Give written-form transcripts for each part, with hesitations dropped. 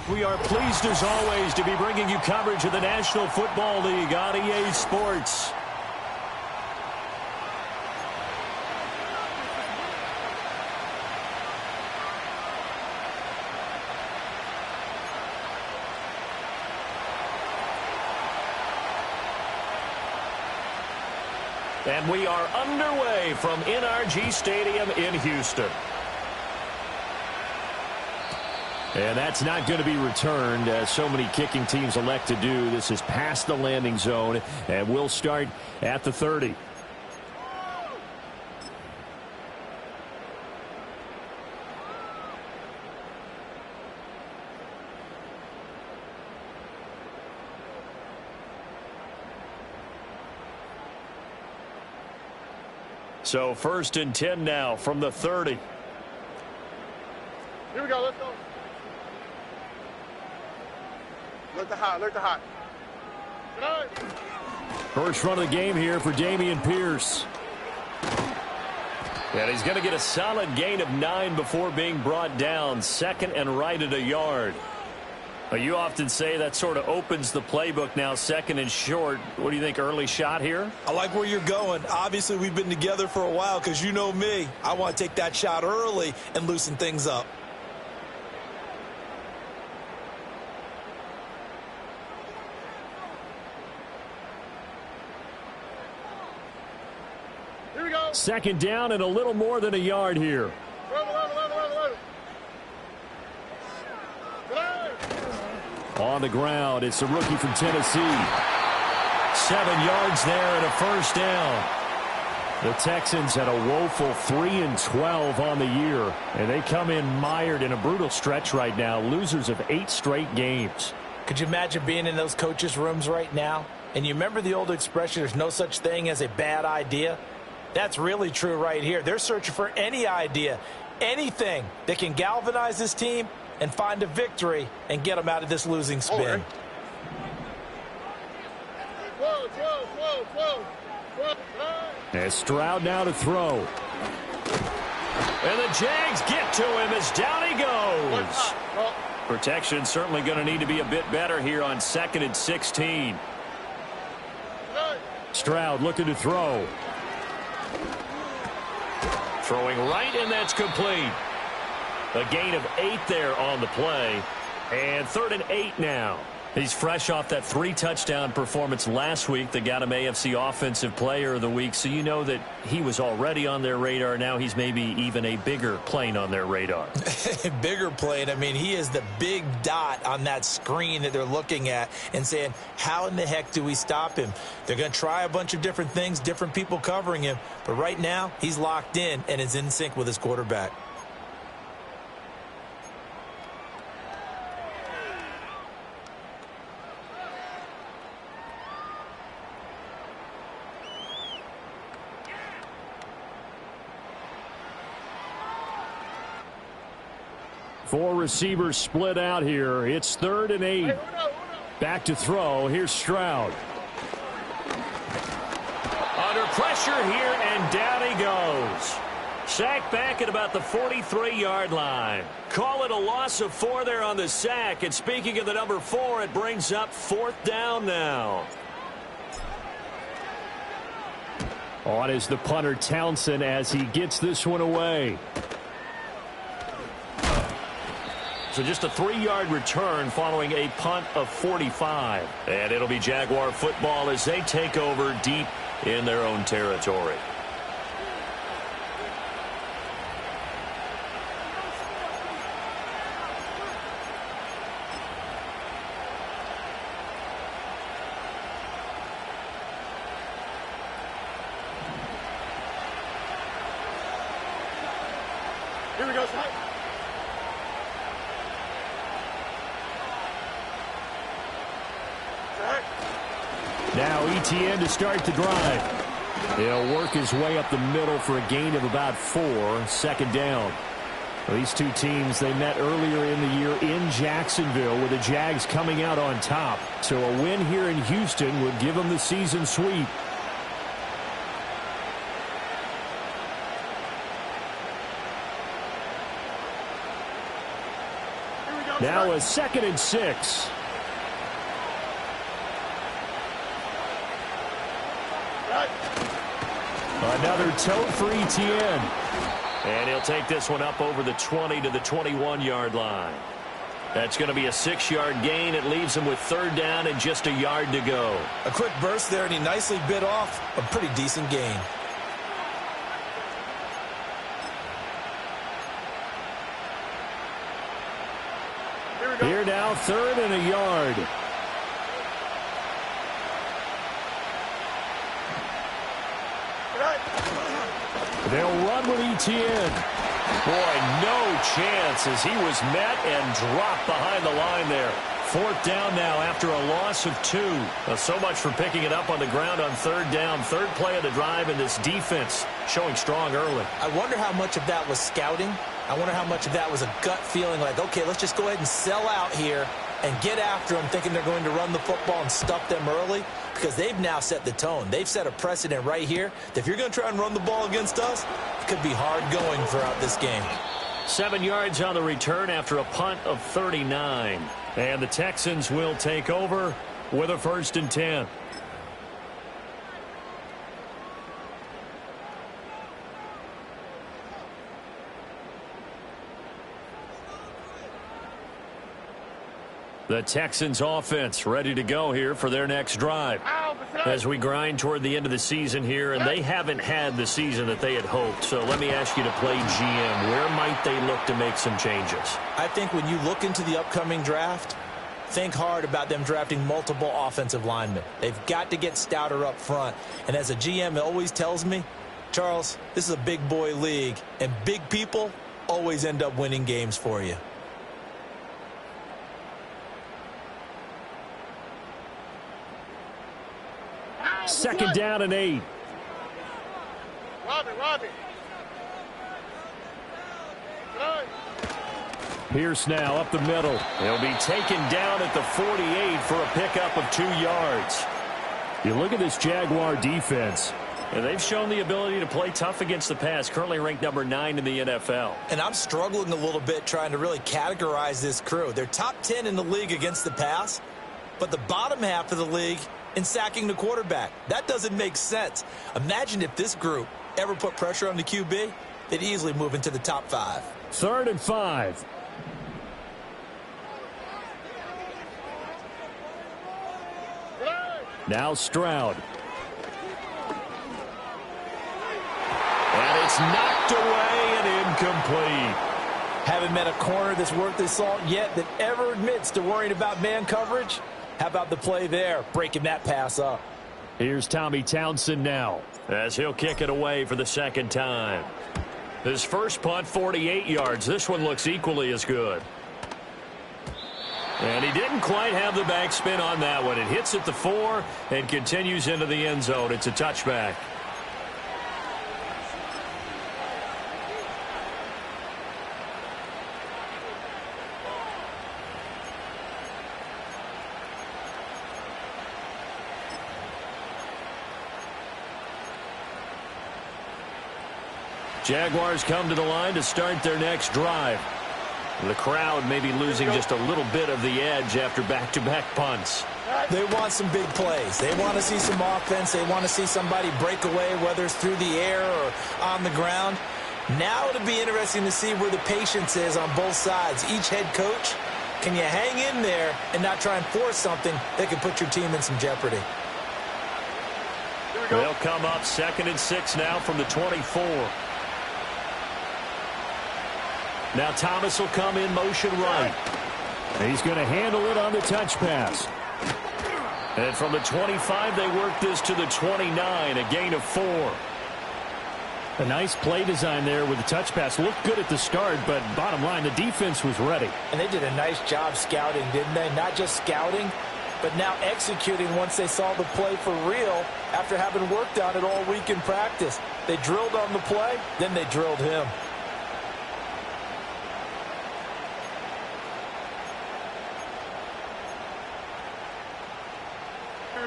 We are pleased as always to be bringing you coverage of the National Football League on EA Sports. And we are underway from NRG Stadium in Houston. And that's not going to be returned, as so many kicking teams elect to do. This is past the landing zone, and we'll start at the 30. So 1st and 10 now from the 30. Here we go. Let's go. Look the hot. Look the hot. First run of the game here for Dameon Pierce. And he's going to get a solid gain of 9 before being brought down. 2nd and right at a yard. But you often say that sort of opens the playbook now, 2nd and short. What do you think, early shot here? I like where you're going. Obviously, we've been together for a while because you know me. I want to take that shot early and loosen things up. Here we go. 2nd down and a little more than a yard here. On the ground, it's a rookie from Tennessee. 7 yards there and a 1st down. The Texans had a woeful 3-12 on the year, and they come in mired in a brutal stretch right now, losers of 8 straight games. Could you imagine being in those coaches' rooms right now? And you remember the old expression, there's no such thing as a bad idea? That's really true right here. They're searching for any idea, anything that can galvanize this team and find a victory and get them out of this losing spin. And Stroud now to throw. And the Jags get to him as down he goes. Protection certainly going to need to be a bit better here on 2nd and 16. Stroud looking to throw. Throwing right, and that's complete. A gain of 8 there on the play. And 3rd and 8 now. He's fresh off that 3-touchdown performance last week that got him AFC Offensive Player of the Week. So you know that he was already on their radar. Now he's maybe even a bigger plane on their radar. Bigger plane. I mean, he is the big dot on that screen that they're looking at and saying, how in the heck do we stop him? They're going to try a bunch of different things, different people covering him. But right now, he's locked in and is in sync with his quarterback. Four receivers split out here. It's 3rd and 8. Back to throw. Here's Stroud. Under pressure here, and down he goes. Sack back at about the 43-yard line. Call it a loss of 4 there on the sack. And speaking of the number 4, it brings up 4th down now. On is the punter Townsend as he gets this one away. So just a 3-yard return following a punt of 45. And it'll be Jaguar football as they take over deep in their own territory. Here we go, Snipe. Now ETN to start the drive. He'll work his way up the middle for a gain of about 4. 2nd down. Well, these two teams, they met earlier in the year in Jacksonville with the Jags coming out on top. So a win here in Houston would give them the season sweep. Here we go. Now a 2nd and 6. Another tote for Etienne. And he'll take this one up over the 20 to the 21-yard line. That's going to be a 6-yard gain. It leaves him with 3rd down and just a yard to go. A quick burst there, and he nicely bit off a pretty decent gain. Here now, 3rd and a yard. They'll run with Etienne. Boy, no chance as he was met and dropped behind the line there. 4th down now after a loss of 2. So much for picking it up on the ground on 3rd down. 3rd play of the drive, and this defense showing strong early. I wonder how much of that was scouting. I wonder how much of that was a gut feeling like, okay, let's just go ahead and sell out here and get after them, thinking they're going to run the football and stuff them early, because they've now set the tone. They've set a precedent right here that if you're going to try and run the ball against us, it could be hard going throughout this game. 7 yards on the return after a punt of 39. And the Texans will take over with a 1st and 10. The Texans offense ready to go here for their next drive as we grind toward the end of the season here, and they haven't had the season that they had hoped. So let me ask you to play GM. Where might they look to make some changes? I think when you look into the upcoming draft, think hard about them drafting multiple offensive linemen. They've got to get stouter up front. And as a GM, it always tells me, Charles, this is a big boy league, and big people always end up winning games for you. Second down and 8. Robbie. Pierce now up the middle. He'll be taken down at the 48 for a pickup of 2 yards. You look at this Jaguar defense, and they've shown the ability to play tough against the pass, currently ranked number 9 in the NFL. And I'm struggling a little bit trying to really categorize this crew. They're top 10 in the league against the pass, but the bottom half of the league in sacking the quarterback. That doesn't make sense. Imagine if this group ever put pressure on the QB, they'd easily move into the top 5. 3rd and 5. Now Stroud. And it's knocked away and incomplete. Haven't met a corner that's worth his salt yet that ever admits to worrying about man coverage. How about the play there, breaking that pass up? Here's Tommy Townsend now as he'll kick it away for the 2nd time. His first punt, 48 yards. This one looks equally as good. And he didn't quite have the backspin on that one. It hits at the 4 and continues into the end zone. It's a touchback. Jaguars come to the line to start their next drive. The crowd may be losing just a little bit of the edge after back-to-back punts. They want some big plays. They want to see some offense. They want to see somebody break away, whether it's through the air or on the ground. Now it'll be interesting to see where the patience is on both sides. Each head coach, can you hang in there and not try and force something that could put your team in some jeopardy? They'll come up 2nd and 6 now from the 24. Now Thomas will come in motion right. He's going to handle it on the touch pass. And from the 25, they work this to the 29, a gain of 4. A nice play design there with the touch pass. Looked good at the start, but bottom line, the defense was ready. And they did a nice job scouting, didn't they? Not just scouting, but now executing once they saw the play for real after having worked on it all week in practice. They drilled on the play, then they drilled him.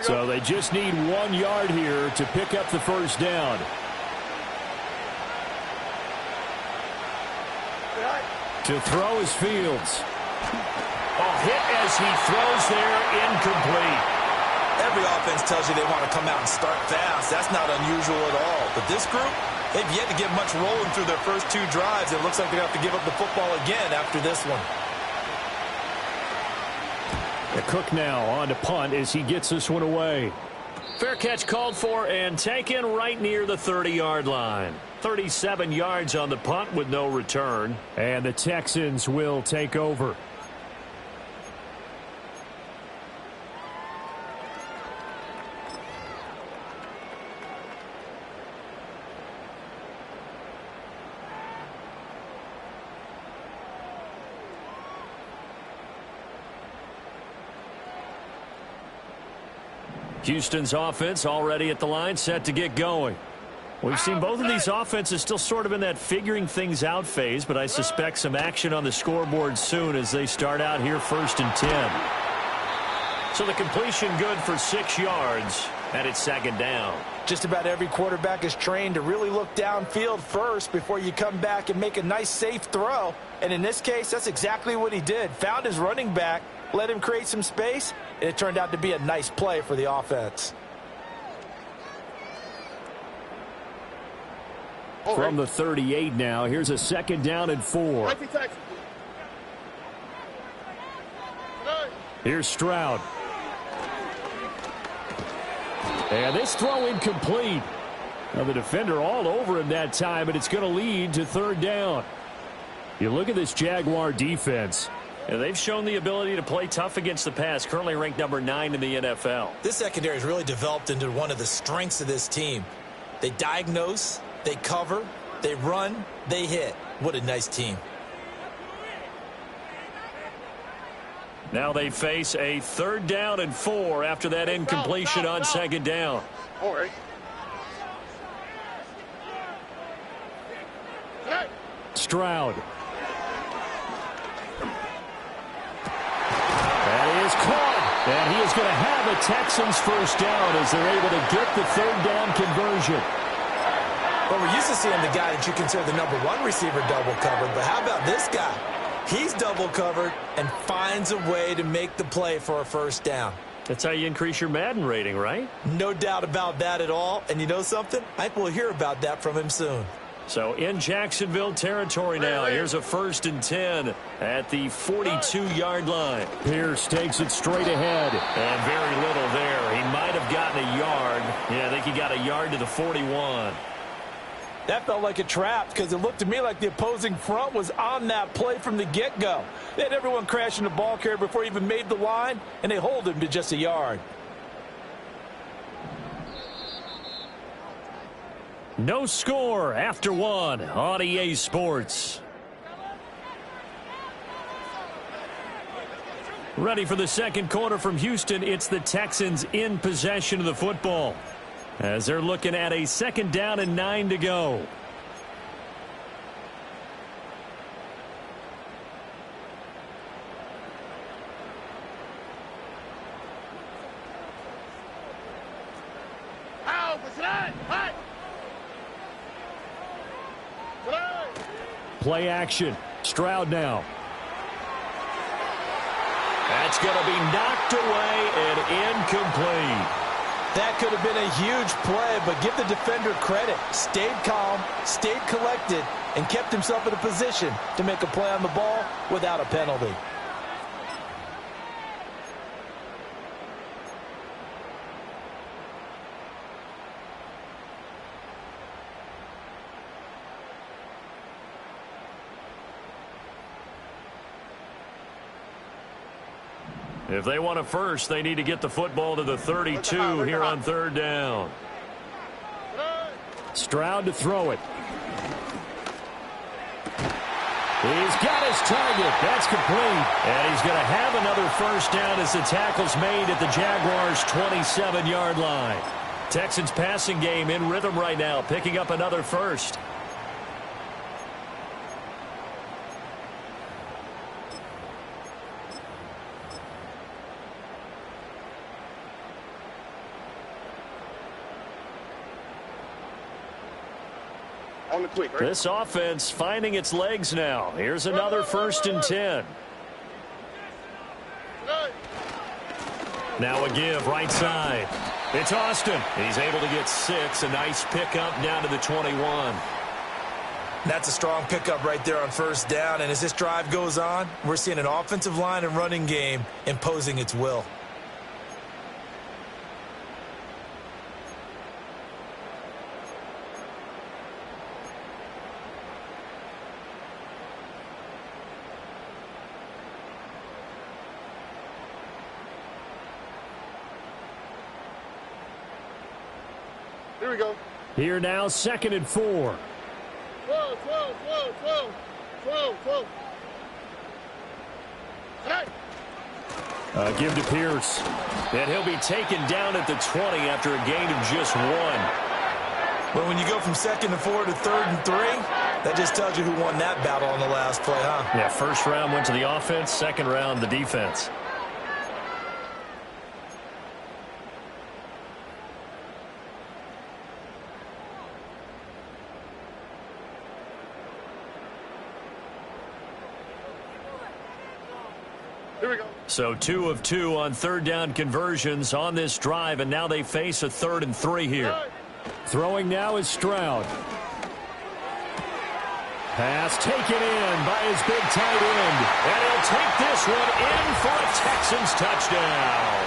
So they just need 1 yard here to pick up the first down. To throw is Fields. Oh, hit as he throws there, incomplete. Every offense tells you they want to come out and start fast. That's not unusual at all. But this group, they've yet to get much rolling through their first 2 drives. It looks like they're going to have to give up the football again after this one. The Cook now on to punt as he gets this one away. Fair catch called for and taken right near the 30-yard line. 37 yards on the punt with no return. And the Texans will take over. Houston's offense already at the line, set to get going. We've seen both of these offenses still sort of in that figuring things out phase, but I suspect some action on the scoreboard soon as they start out here 1st and 10. So the completion good for 6 yards, and it's 2nd down. Just about every quarterback is trained to really look downfield first before you come back and make a nice, safe throw. And in this case, that's exactly what he did. Found his running back, let him create some space, and it turned out to be a nice play for the offense. From the 38 now, here's a 2nd down and 4. Here's Stroud. And this throw incomplete. Now the defender all over him that time, but it's going to lead to 3rd down. You look at this Jaguar defense, and they've shown the ability to play tough against the pass, currently ranked number 9 in the NFL. This secondary has really developed into one of the strengths of this team. They diagnose, they cover, they run, they hit. What a nice team. Now they face a 3rd down and 4 after that incompletion on 2nd down. All right. Stroud. That is caught. And he is going to have a Texans 1st down as they're able to get the 3rd down conversion. Well, we're used to seeing the guy that you consider the number 1 receiver double covered, but how about this guy? He's double covered and finds a way to make the play for a 1st down. That's how you increase your Madden rating, right? No doubt about that at all. And you know something? I think we'll hear about that from him soon. So in Jacksonville territory now, here's a 1st and 10 at the 42-yard line. Pierce takes it straight ahead. And very little there. He might have gotten a yard. Yeah, I think he got a yard to the 41. That felt like a trap because it looked to me like the opposing front was on that play from the get-go. They had everyone crashing the ball carrier before he even made the line, and they hold him to just a yard. No score after 1 on EA Sports. Ready for the 2nd quarter from Houston. It's the Texans in possession of the football, as they're looking at a 2nd down and 9 to go. Play action. Stroud now. That's going to be knocked away and incomplete. That could have been a huge play, but give the defender credit. Stayed calm, stayed collected, and kept himself in a position to make a play on the ball without a penalty. If they want a first, they need to get the football to the 32 here on 3rd down. Stroud to throw it. He's got his target. That's complete. And he's going to have another 1st down as the tackle's made at the Jaguars' 27-yard line. Texans passing game in rhythm right now, picking up another 1st. On the quick, right? This offense finding its legs now. Here's another 1st and 10. Now a give right side. It's Austin. He's able to get 6. A nice pickup down to the 21. That's a strong pickup right there on first down. And as this drive goes on, we're seeing an offensive line and running game imposing its will. Here we go. Here now, 2nd and 4. 12. Hey! Give to Pierce. And he'll be taken down at the 20 after a gain of just 1. But when you go from 2nd and 4 to 3rd and 3, that just tells you who won that battle on the last play, huh? Yeah, first round went to the offense, second round the defense. Here we go. So 2 of 2 on third down conversions on this drive, and now they face a 3rd and 3 here. Throwing now is Stroud. Pass taken in by his big tight end. And he'll take this one in for a Texans touchdown.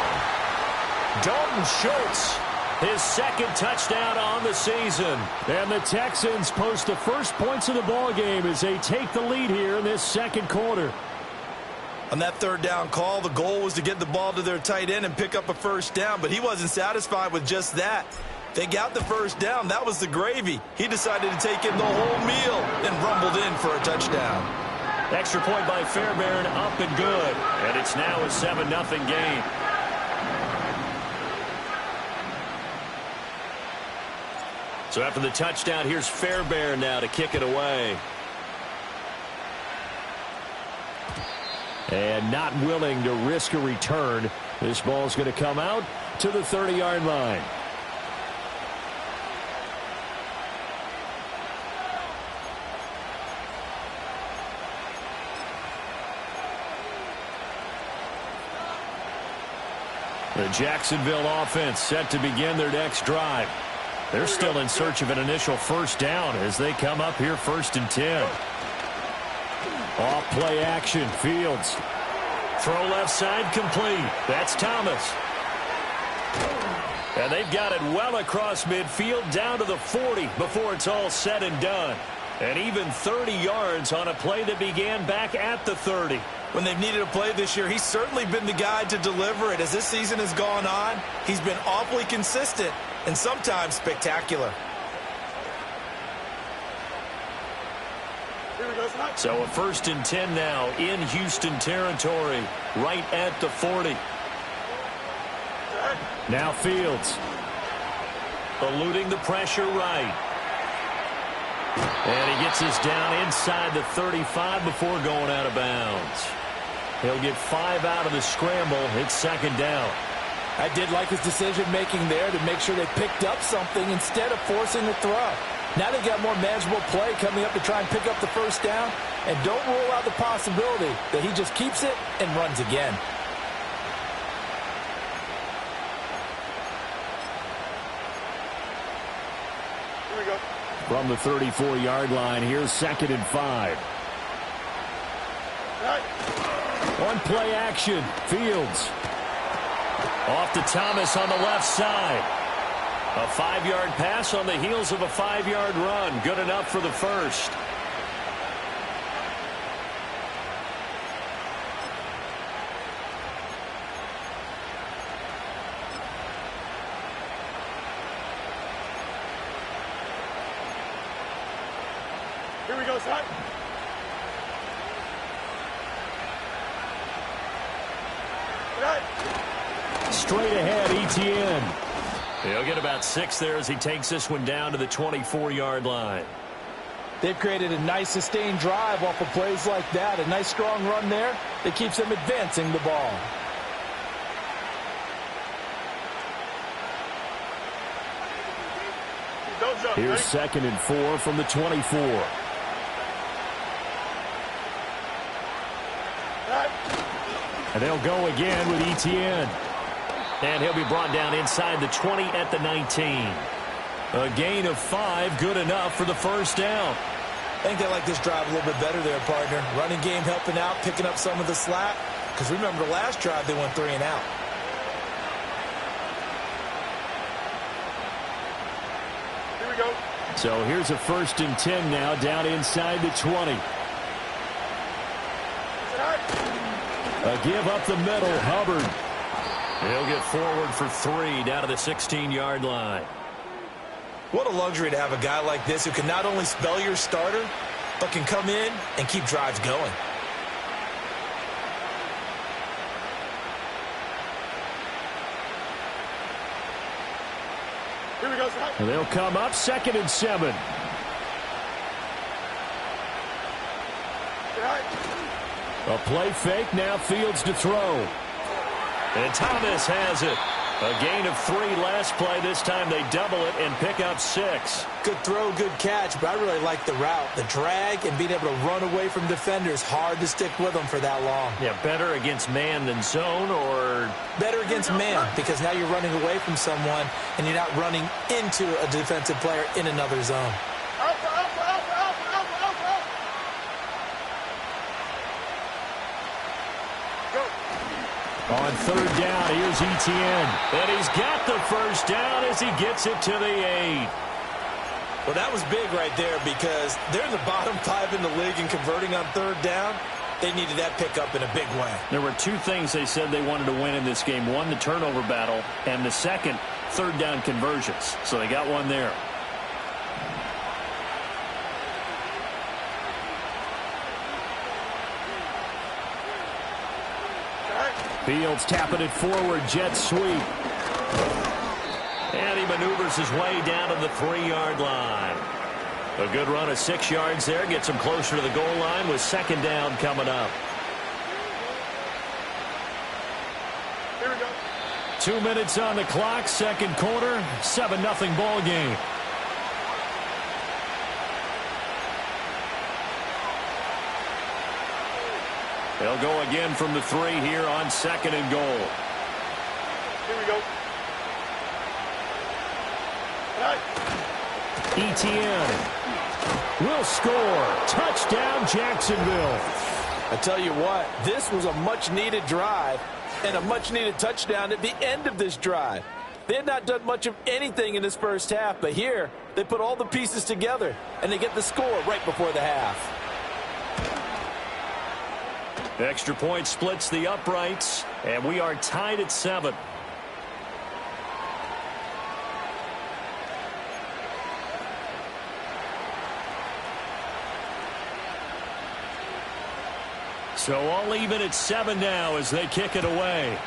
Dalton Schultz, his 2nd touchdown on the season. And the Texans post the first points of the ballgame as they take the lead here in this 2nd quarter. On that 3rd down call, the goal was to get the ball to their tight end and pick up a first down, but he wasn't satisfied with just that. They got the first down. That was the gravy. He decided to take in the whole meal and rumbled in for a touchdown. Extra point by Fairbairn, up and good. And it's now a 7-0 game. So after the touchdown, here's Fairbairn now to kick it away. And not willing to risk a return. This ball's going to come out to the 30-yard line. The Jacksonville offense set to begin their next drive. They're still in search of an initial first down as they come up here 1st and 10. Off play action, Fields. Throw left side complete. That's Thomas. And they've got it well across midfield down to the 40 before it's all said and done. And even 30 yards on a play that began back at the 30. When they've needed a play this year, he's certainly been the guy to deliver it. As this season has gone on, he's been awfully consistent and sometimes spectacular. So a 1st and 10 now in Houston territory, right at the 40. Now Fields. Eluding the pressure right. And he gets us down inside the 35 before going out of bounds. He'll get 5 out of the scramble. It's 2nd down. I did like his decision-making there to make sure they picked up something instead of forcing a throw. Now they got more manageable play coming up to try and pick up the first down. And don't rule out the possibility that he just keeps it and runs again. here we go. From the 34-yard line, here's 2nd and 5. On play action, Fields. Off to Thomas on the left side. A 5-yard pass on the heels of a 5-yard run. Good enough for the first. Here we go, son. Straight ahead, Etienne. He'll get about 6 there as he takes this one down to the 24-yard line. They've created a nice sustained drive off of plays like that. A nice strong run there that keeps them advancing the ball. Here's 2nd and 4 from the 24. And they'll go again with Etienne. And he'll be brought down inside the 20 at the 19. A gain of 5, good enough for the first down. I think they like this drive a little bit better there, partner. Running game helping out, picking up some of the slack. Because remember the last drive, they went 3 and out. Here we go. So here's a 1st and 10 now, down inside the 20. A give up the middle, Hubbard. He'll get forward for 3 down to the 16-yard line. What a luxury to have a guy like this who can not only spell your starter, but can come in and keep drives going. Here we go, Scott. They'll come up 2nd and 7. A play fake, now Fields to throw. And Thomas has it. A gain of 3 last play. This time they double it and pick up 6. Good throw, good catch, but I really like the route. The drag and being able to run away from defenders. Hard to stick with them for that long. Yeah, better against man than zone, or? Better against man, because now you're running away from someone and you're not running into a defensive player in another zone. On 3rd down, here's Etienne. And he's got the first down as he gets it to the 8. Well, that was big right there because they're in the bottom 5 in the league and converting on 3rd down. They needed that pickup in a big way. There were 2 things they said they wanted to win in this game. One, the turnover battle, and the second, 3rd down conversions. So they got one there. Fields tapping it forward, jet sweep. And he maneuvers his way down to the 3-yard line. A good run of 6 yards there, gets him closer to the goal line with 2nd down coming up. Here we go. 2 minutes on the clock, 2nd quarter, 7-0 ball game. They'll go again from the 3 here on 2nd and goal. Here we go. Etienne will score. Touchdown, Jacksonville. I tell you what, this was a much-needed drive and a much-needed touchdown at the end of this drive. They had not done much of anything in this first half, but here they put all the pieces together, and they get the score right before the half. Extra point splits the uprights, and we are tied at 7. So all even at 7 now as they kick it away.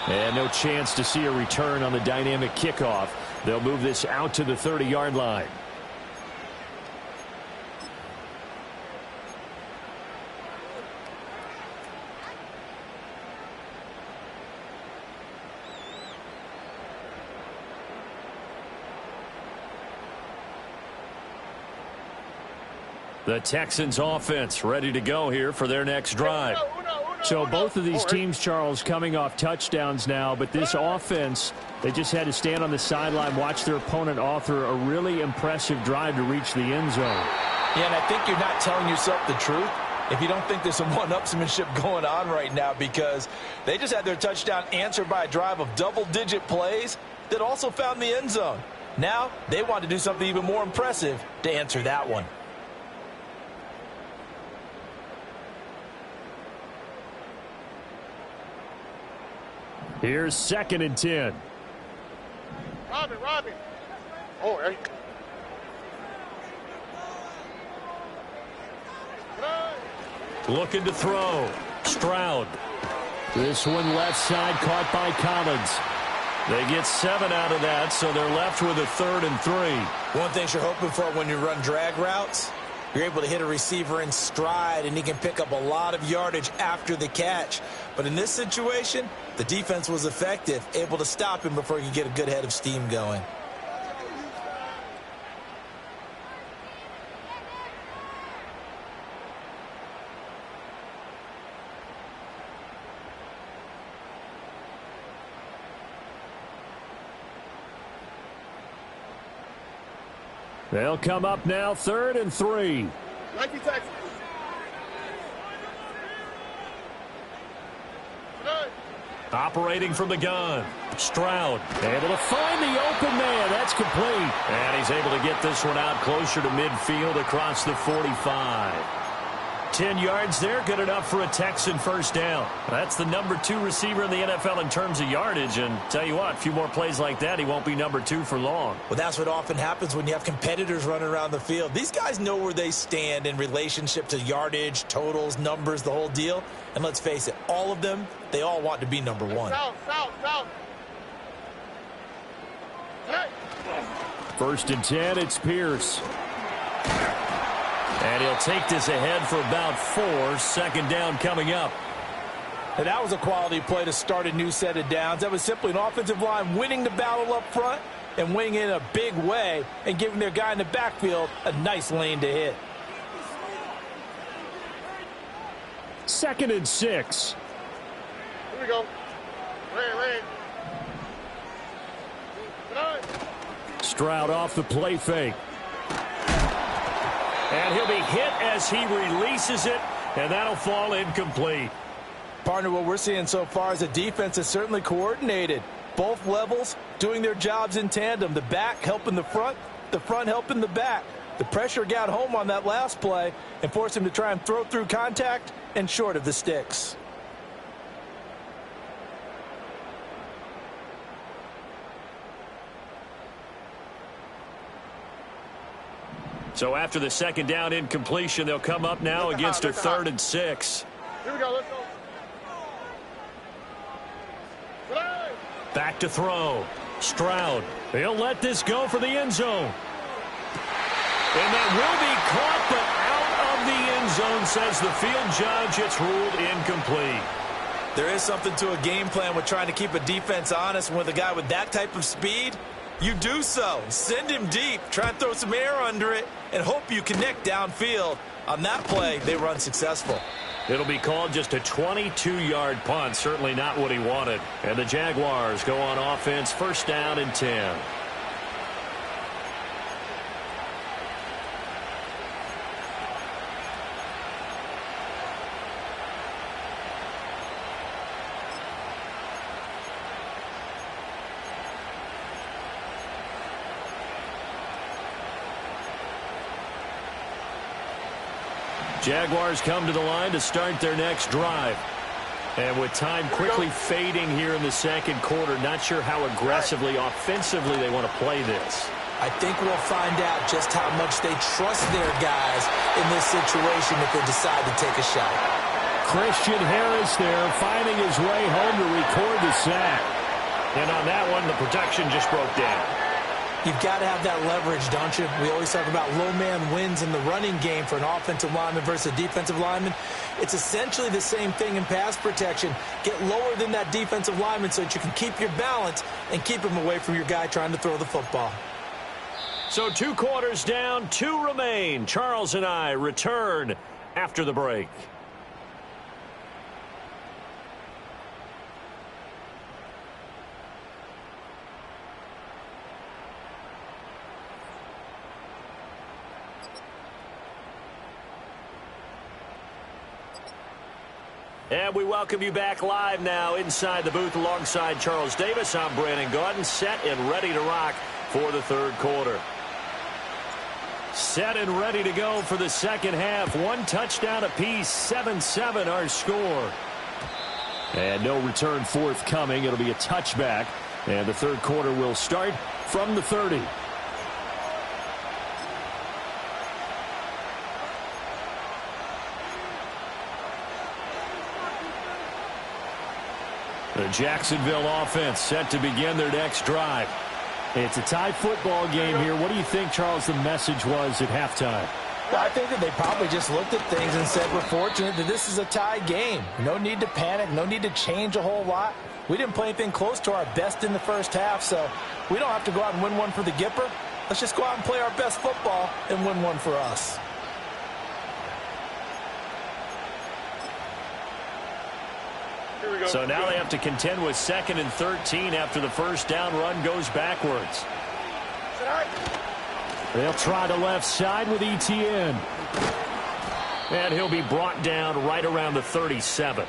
And no chance to see a return on the dynamic kickoff. They'll move this out to the 30-yard line. The Texans offense ready to go here for their next drive. So both of these teams, Charles, coming off touchdowns now, but this offense, they just had to stand on the sideline, watch their opponent author a really impressive drive to reach the end zone. Yeah, and I think you're not telling yourself the truth if you don't think there's some one-upsmanship going on right now, because they just had their touchdown answered by a drive of double-digit plays that also found the end zone. Now they want to do something even more impressive to answer that one. Here's 2nd and 10. Robin. Oh, hey. Looking to throw. Stroud. This one left side caught by Collins. They get 7 out of that, so they're left with a 3rd and 3. One thing you're hoping for when you run drag routes, you're able to hit a receiver in stride, and he can pick up a lot of yardage after the catch. But in this situation, the defense was effective, able to stop him before he could get a good head of steam going. They'll come up now, 3rd and 3. Nike Texas. Good. Operating from the gun. Stroud able to find the open man. That's complete. And he's able to get this one out closer to midfield across the 45. 10 yards there, good enough for a Texan first down. That's the number 2 receiver in the NFL in terms of yardage. And tell you what, a few more plays like that, he won't be number 2 for long. Well, that's what often happens when you have competitors running around the field. These guys know where they stand in relationship to yardage, totals, numbers, the whole deal. And let's face it, all of them, they all want to be number 1. South. Hey. 1st and 10, it's Pierce. And he'll take this ahead for about 4. 2nd down coming up. And that was a quality play to start a new set of downs. That was simply an offensive line winning the battle up front and winning it in a big way and giving their guy in the backfield a nice lane to hit. 2nd and 6. Here we go. Ran. Good. Stroud off the play fake. And he'll be hit as he releases it, and that'll fall incomplete. Partner, what we're seeing so far is the defense is certainly coordinated. Both levels doing their jobs in tandem. The back helping the front helping the back. The pressure got home on that last play and forced him to try and throw through contact and short of the sticks. So after the 2nd down incompletion, they'll come up now against a 3rd and 6. Here we go. Let's go. Good. Back to throw. Stroud. He'll let this go for the end zone. And that will be caught, but out of the end zone, says the field judge. It's ruled incomplete. There is something to a game plan with trying to keep a defense honest. With a guy with that type of speed, you do so. Send him deep. Try and throw some air under it and hope you connect downfield. On that play, they run successful. It'll be called just a 22-yard punt. Certainly not what he wanted. And the Jaguars go on offense, 1st down and 10. Jaguars come to the line to start their next drive. And with time quickly fading here in the 2nd quarter, not sure how aggressively, offensively they want to play this. I think we'll find out just how much they trust their guys in this situation if they decide to take a shot. Christian Harris there finding his way home to record the sack. And on that one, the protection just broke down. You've got to have that leverage, don't you? We always talk about low man wins in the running game for an offensive lineman versus a defensive lineman. It's essentially the same thing in pass protection. Get lower than that defensive lineman so that you can keep your balance and keep him away from your guy trying to throw the football. So 2 quarters down, 2 remain. Charles and I return after the break. And we welcome you back live now inside the booth alongside Charles Davis. I'm Brandon Gaudin, set and ready to rock for the 3rd quarter. Set and ready to go for the 2nd half. 1 touchdown apiece, 7-7 our score. And no return forthcoming. It'll be a touchback. And the 3rd quarter will start from the 30. The Jacksonville offense set to begin their next drive. It's a tie football game here. What do you think, Charles, the message was at halftime? Well, I think that they probably just looked at things and said, we're fortunate that this is a tie game. No need to panic. No need to change a whole lot. We didn't play anything close to our best in the 1st half, so we don't have to go out and win one for the Gipper. Let's just go out and play our best football and win one for us. So now they have to contend with 2nd and 13 after the 1st down run goes backwards. They'll try the left side with ETN. And he'll be brought down right around the 37.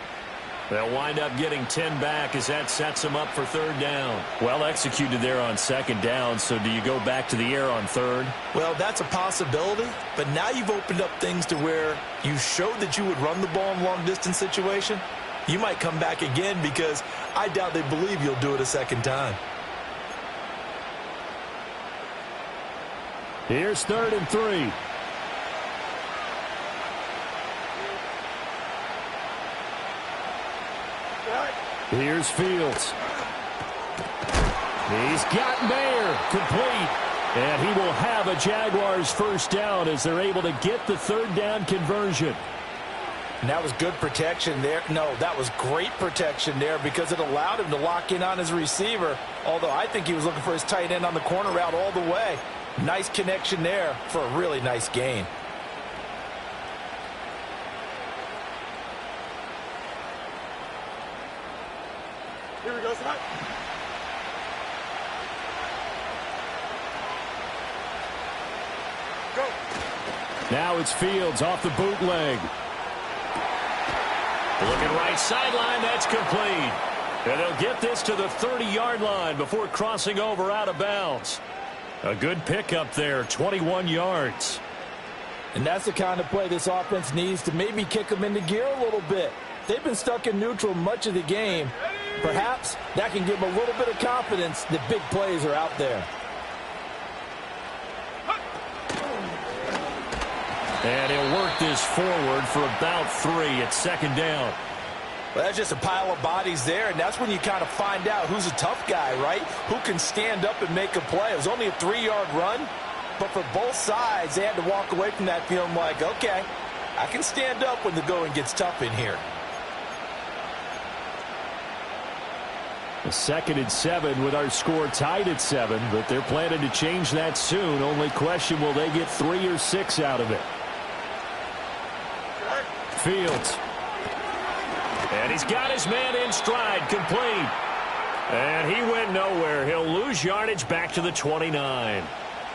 They'll wind up getting 10 back as that sets them up for third down. Well executed there on second down, so do you go back to the air on third? Well, that's a possibility, but now you've opened up things to where you showed that you would run the ball in long-distance situation. You might come back again because I doubt they believe you'll do it a second time. Here's 3rd and 3. Here's Fields. He's got Mayer complete. And he will have a Jaguars first down as they're able to get the third down conversion. And that was good protection there. No, that was great protection there because it allowed him to lock in on his receiver. Although I think he was looking for his tight end on the corner route all the way. Nice connection there for a really nice gain. Here we go, son. Go. Now it's Fields off the bootleg. Looking right sideline, that's complete. And they'll get this to the 30-yard line before crossing over out of bounds. A good pickup there, 21 yards. And that's the kind of play this offense needs to maybe kick them into gear a little bit. They've been stuck in neutral much of the game. Perhaps that can give them a little bit of confidence that big plays are out there. And he'll work this forward for about 3 at second down. Well, that's just a pile of bodies there, and that's when you kind of find out who's a tough guy, right? Who can stand up and make a play. It was only a 3-yard run, but for both sides, they had to walk away from that feeling like, okay, I can stand up when the going gets tough in here. A 2nd and 7 with our score tied at 7, but they're planning to change that soon. Only question, will they get 3 or 6 out of it? Fields. And he's got his man in stride, complete. And he went nowhere. He'll lose yardage back to the 29.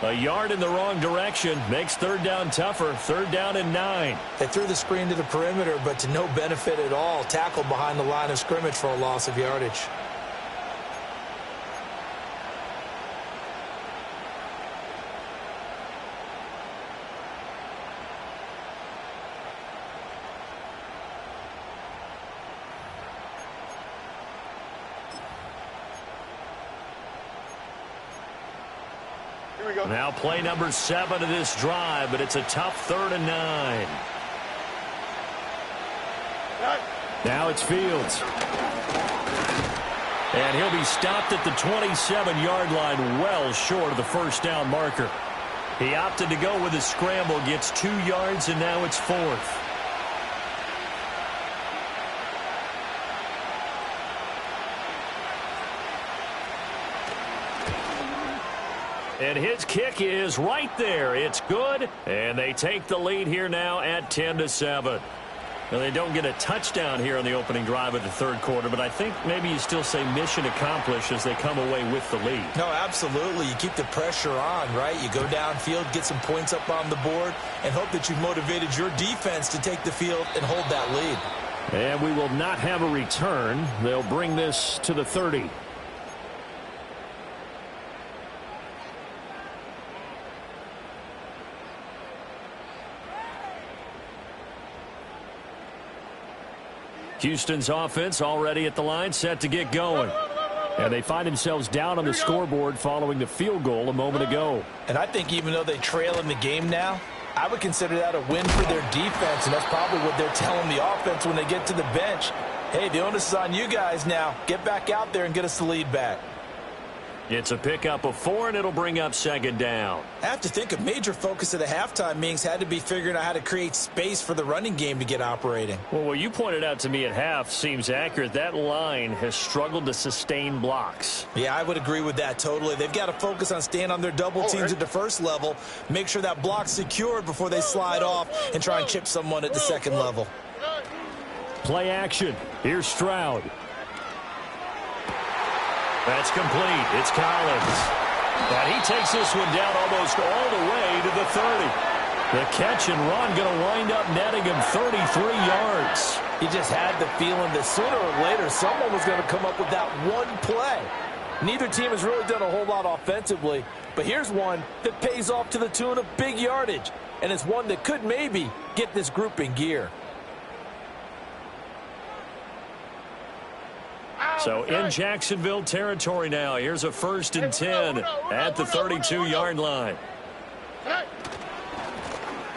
A yard in the wrong direction makes third down tougher. 3rd down and 9. They threw the screen to the perimeter, but to no benefit at all. Tackled behind the line of scrimmage for a loss of yardage. Here we go. Now play number 7 of this drive, but it's a tough 3rd and 9. Now it's Fields. And he'll be stopped at the 27-yard line, well short of the first down marker. He opted to go with a scramble, gets 2 yards, and now it's 4th. And his kick is right there. It's good, and they take the lead here now at 10-7. Now, they don't get a touchdown here on the opening drive of the 3rd quarter, but I think maybe you still say mission accomplished as they come away with the lead. No, absolutely. You keep the pressure on, right? You go downfield, get some points up on the board, and hope that you've motivated your defense to take the field and hold that lead. And we will not have a return. They'll bring this to the 30. Houston's offense already at the line, set to get going. And they find themselves down on the scoreboard following the field goal a moment ago. And I think even though they trail in the game now, I would consider that a win for their defense, and that's probably what they're telling the offense when they get to the bench. Hey, the onus is on you guys now. Get back out there and get us the lead back. It's a pickup of 4, and it'll bring up 2nd down. I have to think a major focus of the halftime meetings had to be figuring out how to create space for the running game to get operating. Well, what you pointed out to me at half seems accurate. That line has struggled to sustain blocks. Yeah, I would agree with that totally. They've got to focus on staying on their double teams at the first level, make sure that block's secured before they slide off and try and chip someone at the second level. Play action. Here's Stroud. That's complete. It's Collins. And he takes this one down almost all the way to the 30. The catch and run going to wind up netting him 33 yards. He just had the feeling that sooner or later someone was going to come up with that one play. Neither team has really done a whole lot offensively, but here's one that pays off to the tune of big yardage, and it's one that could maybe get this group in gear. So in Jacksonville territory now. Here's a 1st and 10 at the 32-yard line.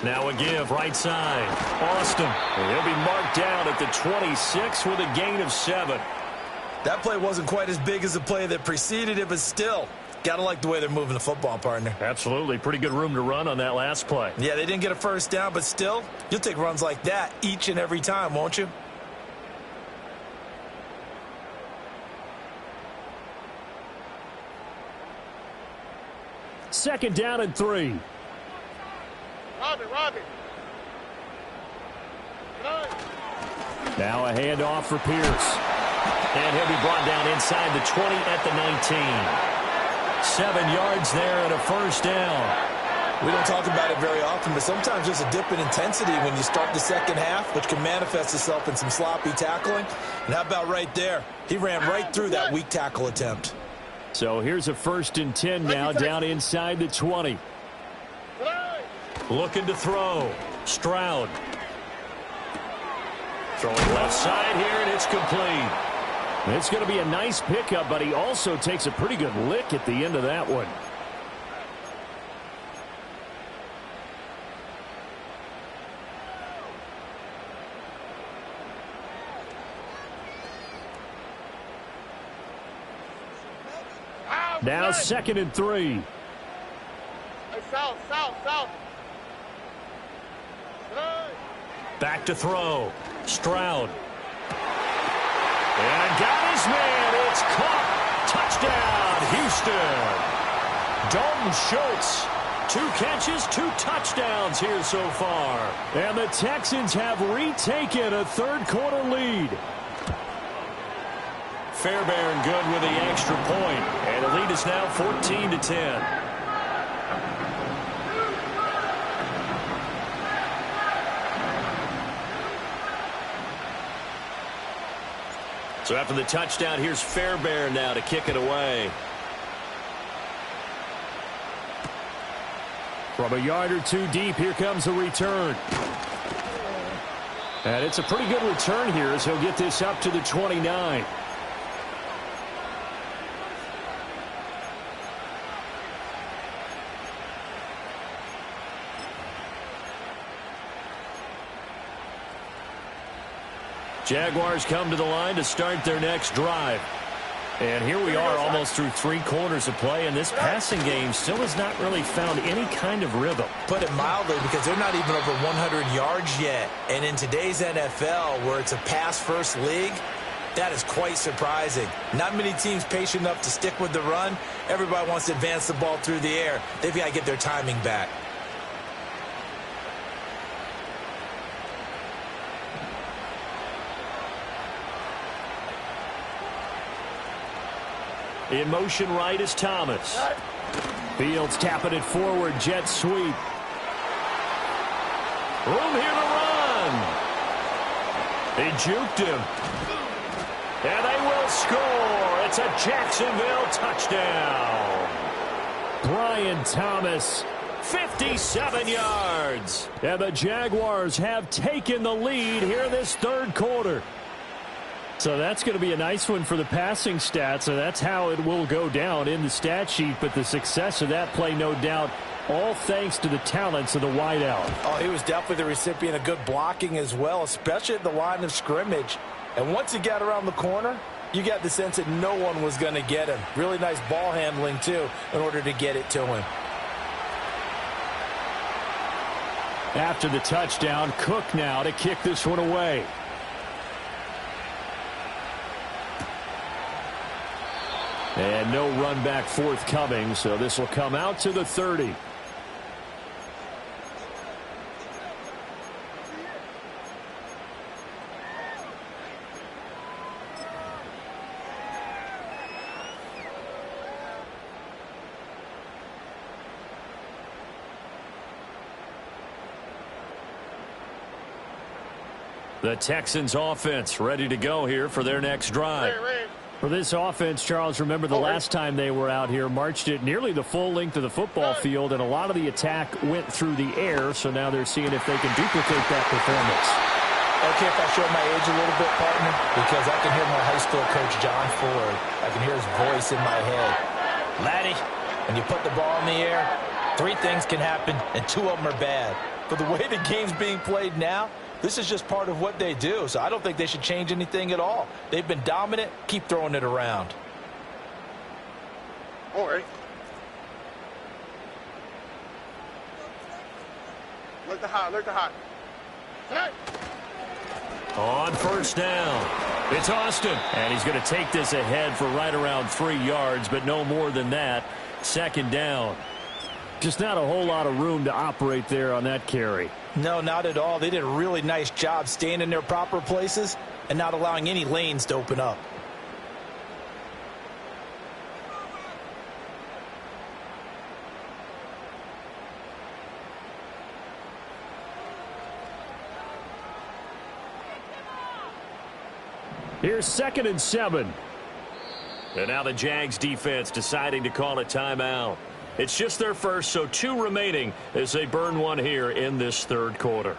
Now a give right side. Austin. He'll be marked down at the 26 with a gain of 7. That play wasn't quite as big as the play that preceded it, but still, got to like the way they're moving the football, partner. Absolutely. Pretty good room to run on that last play. Yeah, they didn't get a first down, but still, you'll take runs like that each and every time, won't you? Second down and 3. Robbie. Now a handoff for Pierce. And he'll be brought down inside the 20 at the 19. 7 yards there and a first down. We don't talk about it very often, but sometimes there's a dip in intensity when you start the second half, which can manifest itself in some sloppy tackling. And how about right there? He ran right through that weak tackle attempt. So here's a 1st and 10 now down inside the 20. Looking to throw. Stroud. Throwing left side here, and it's complete. It's going to be a nice pickup, but he also takes a pretty good lick at the end of that one. Now 2nd and 3. Hey, south. Back to throw. Stroud. And got his man. It's caught. Touchdown, Houston. Dalton Schultz. 2 catches, 2 touchdowns here so far. And the Texans have retaken a third-quarter lead. Fairbairn good with the extra point. And the lead is now 14-10. So after the touchdown, here's Fairbairn now to kick it away. From a yard or 2 deep, here comes a return. And it's a pretty good return here as he'll get this up to the 29. Jaguars come to the line to start their next drive. And here we are almost through 3 quarters of play, and this passing game still has not really found any kind of rhythm. Put it mildly, because they're not even over 100 yards yet. And in today's NFL, where it's a pass-first league, that is quite surprising. Not many teams patient enough to stick with the run. Everybody wants to advance the ball through the air. They've got to get their timing back. In motion right is Thomas. Fields tapping it forward, jet sweep. Room here to run. They juked him. And they will score. It's a Jacksonville touchdown. Brian Thomas, 57 yards. And the Jaguars have taken the lead here in this third quarter. So that's going to be a nice one for the passing stats, so that's how it will go down in the stat sheet. But the success of that play, no doubt, all thanks to the talents of the wideout. Oh, he was definitely the recipient of good blocking as well, especially at the line of scrimmage. And once he got around the corner, you got the sense that no one was going to get him. Really nice ball handling, too, in order to get it to him. After the touchdown, Cook now to kick this one away. And no run back forthcoming, so this will come out to the 30. The Texans offense ready to go here for their next drive. For this offense, Charles, remember the last time they were out here, marched it nearly the full length of the football field, and a lot of the attack went through the air, so now they're seeing if they can duplicate that performance. Okay, if I show my age a little bit, partner, because I can hear my high school coach, John Ford. I can hear his voice in my head. Laddie, when you put the ball in the air, 3 things can happen, and 2 of them are bad. For the way the game's being played now, this is just part of what they do, so I don't think they should change anything at all. They've been dominant. Keep throwing it around. All right. Look the hot, look the hot. Hey. On first down, it's Austin. And he's going to take this ahead for right around 3 yards, but no more than that. Second down. Just not a whole lot of room to operate there on that carry. No, not at all. They did a really nice job staying in their proper places and not allowing any lanes to open up. Here's 2nd and 7. And now the Jags defense deciding to call a timeout. It's just their first, so 2 remaining as they burn one here in this third quarter.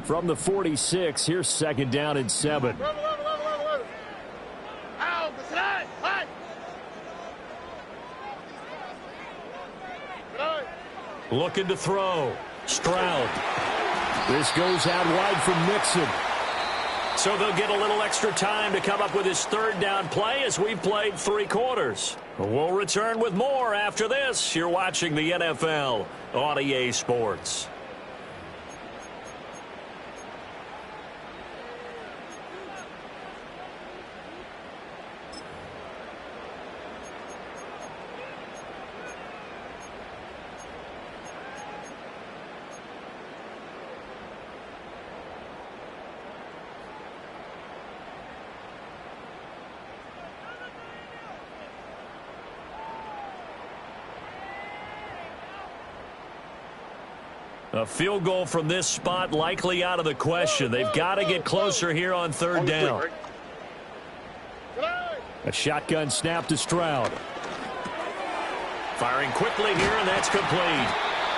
From the 46, here's 2nd down and 7. Looking to throw. Stroud. This goes out wide from Mixon. So they'll get a little extra time to come up with his 3rd down play as we've played 3 quarters. We'll return with more after this. You're watching the NFL on EA Sports. A field goal from this spot likely out of the question. They've got to get closer here on 3rd down. A shotgun snap to Stroud. Firing quickly here, and that's complete.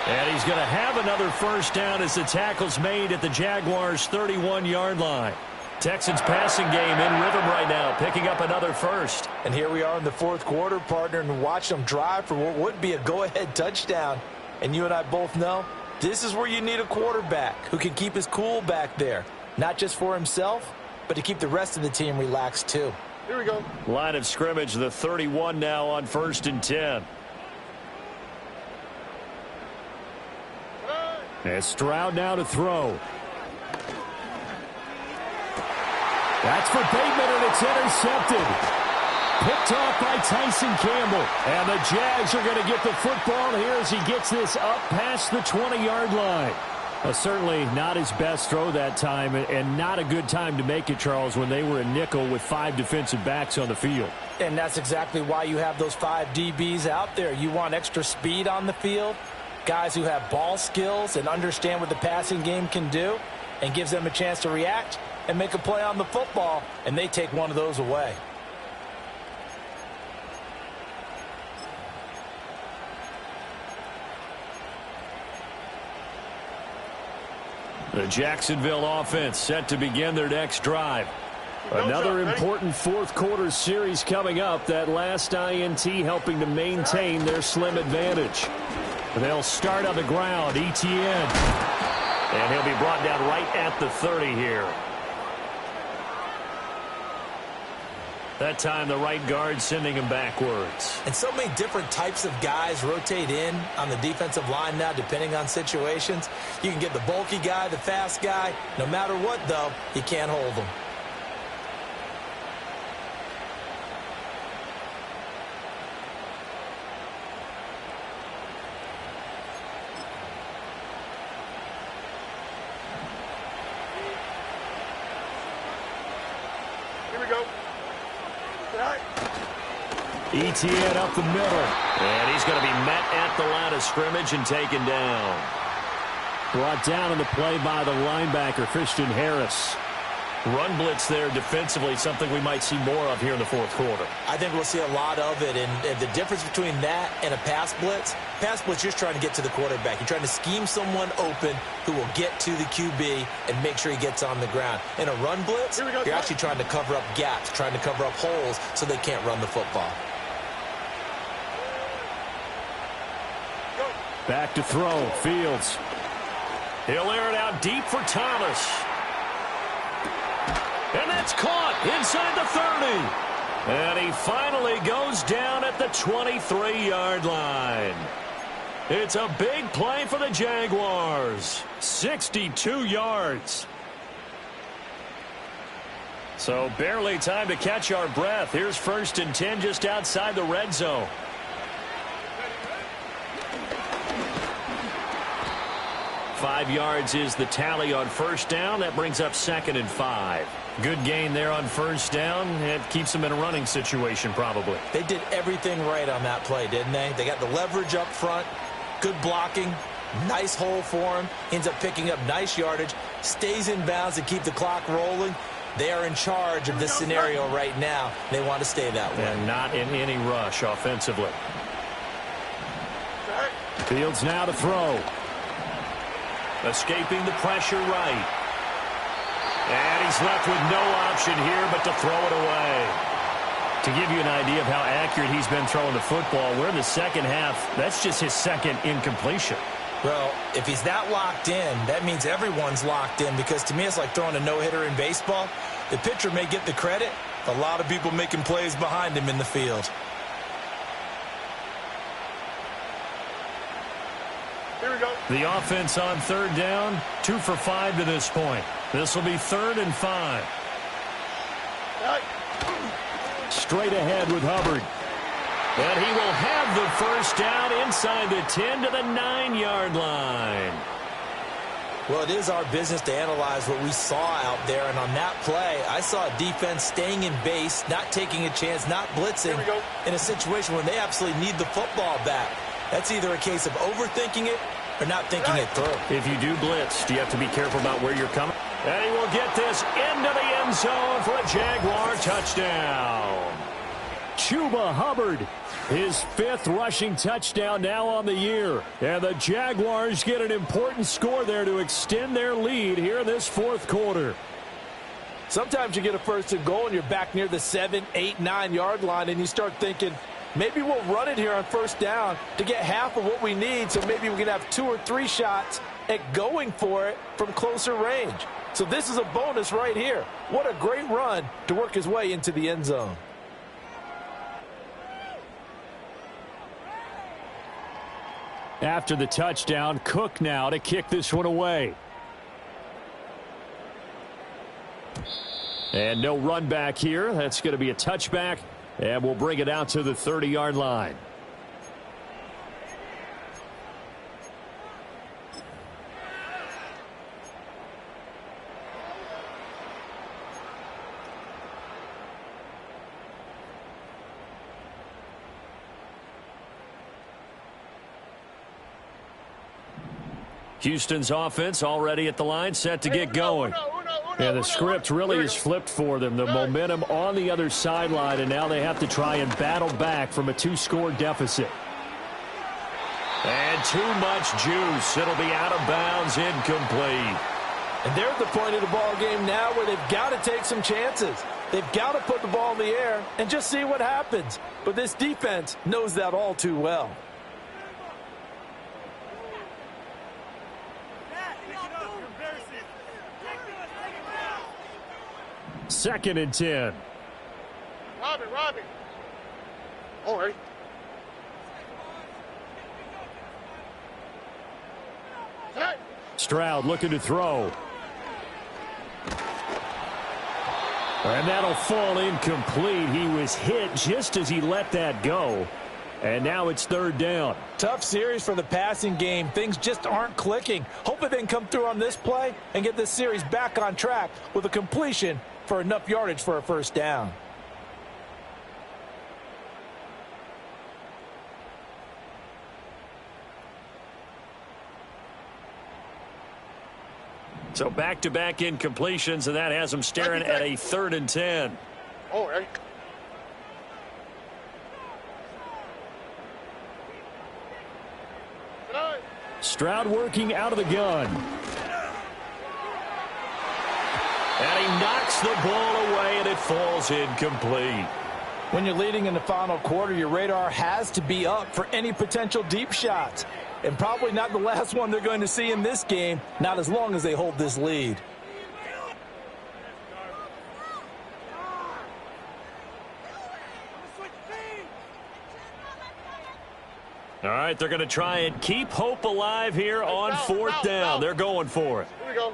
And he's going to have another first down as the tackle's made at the Jaguars' 31-yard line. Texans passing game in rhythm right now, picking up another first. And here we are in the 4th quarter, partner, and watch them drive for what would be a go-ahead touchdown. And you and I both know this is where you need a quarterback who can keep his cool back there, not just for himself, but to keep the rest of the team relaxed too. Here we go. Line of scrimmage, the 31 now on 1st and 10. As Stroud now to throw. That's for Bateman, and it's intercepted. Picked off by Tyson Campbell. And the Jags are going to get the football here as he gets this up past the 20-yard line. Certainly not his best throw that time, and not a good time to make it, Charles, when they were a nickel with 5 defensive backs on the field. And that's exactly why you have those 5 DBs out there. You want extra speed on the field, guys who have ball skills and understand what the passing game can do, and gives them a chance to react and make a play on the football, and they take one of those away. The Jacksonville offense set to begin their next drive. Another important 4th quarter series coming up. That last INT helping to maintain their slim advantage. They'll start on the ground. Etienne. And he'll be brought down right at the 30 here. That time the right guard sending him backwards. And so many different types of guys rotate in on the defensive line now depending on situations. You can get the bulky guy, the fast guy. No matter what, though, you can't hold them. ETN up the middle. And he's going to be met at the line of scrimmage and taken down. Brought down on the play by the linebacker, Christian Harris. Run blitz there defensively, something we might see more of here in the fourth quarter. I think we'll see a lot of it, and the difference between that and a pass blitz, you're just trying to get to the quarterback. You're trying to scheme someone open who will get to the QB and make sure he gets on the ground. In a run blitz, you're actually trying to cover up gaps, trying to cover up holes so they can't run the football. Back to throw, Fields. He'll air it out deep for Thomas. And that's caught inside the 30. And he finally goes down at the 23-yard line. It's a big play for the Jaguars. 62 yards. So barely time to catch our breath. Here's 1st and 10 just outside the red zone. Five yards is the tally on 1st down. That brings up 2nd and 5. Good gain there on 1st down. It keeps them in a running situation probably. They did everything right on that play, didn't they? They got the leverage up front, good blocking, nice hole for him, ends up picking up nice yardage, stays in bounds to keep the clock rolling. They are in charge of this scenario right now. They want to stay that way. And not in any rush offensively. Fields now to throw. Escaping the pressure right. And he's left with no option here but to throw it away. To give you an idea of how accurate he's been throwing the football, we're in the second half. That's just his 2nd incompletion. Well, if he's that locked in, that means everyone's locked in, because to me it's like throwing a no-hitter in baseball. The pitcher may get the credit, a lot of people making plays behind him in the field. Here we go. The offense on 3rd down, 2 for 5 to this point. This will be 3rd and 5. Straight ahead with Hubbard. And he will have the 1st down inside the 10 to the 9-yard line. Well, it is our business to analyze what we saw out there, and on that play, I saw a defense staying in base, not taking a chance, not blitzing in a situation where they absolutely need the football back. That's either a case of overthinking it or not thinking it through. If you do blitz, do you have to be careful about where you're coming? And he will get this into the end zone for a Jaguar touchdown. Chuba Hubbard, his 5th rushing touchdown now on the year. And the Jaguars get an important score there to extend their lead here in this 4th quarter. Sometimes you get a 1st and goal and you're back near the 7, 8, 9-yard line, and you start thinking, maybe we'll run it here on 1st down to get half of what we need, so maybe we can have 2 or 3 shots at going for it from closer range. So this is a bonus right here. What a great run to work his way into the end zone. After the touchdown, Cook now to kick this one away. And no run back here. That's going to be a touchback, and we'll bring it out to the 30-yard line. Houston's offense already at the line, set to get going. And the script really is flipped for them. The momentum on the other sideline, and now they have to try and battle back from a 2-score deficit. And too much juice. It'll be out of bounds, incomplete. And they're at the point of the ball game now where they've got to take some chances. They've got to put the ball in the air and just see what happens. But this defense knows that all too well. 2nd and 10. Robbie. All right. Stroud looking to throw. And that'll fall incomplete. He was hit just as he let that go. And now it's 3rd down. Tough series for the passing game. Things just aren't clicking. Hopefully they can come through on this play and get this series back on track with a completion for enough yardage for a 1st down. So back-to-back incompletions, and that has them staring at a 3rd and 10. Oh, ready? Stroud working out of the gun. And he knocks the ball away, and it falls incomplete. When you're leading in the final quarter, your radar has to be up for any potential deep shots. And probably not the last one they're going to see in this game, not as long as they hold this lead. All right, they're going to try and keep hope alive here on 4th down. They're going for it. Here we go.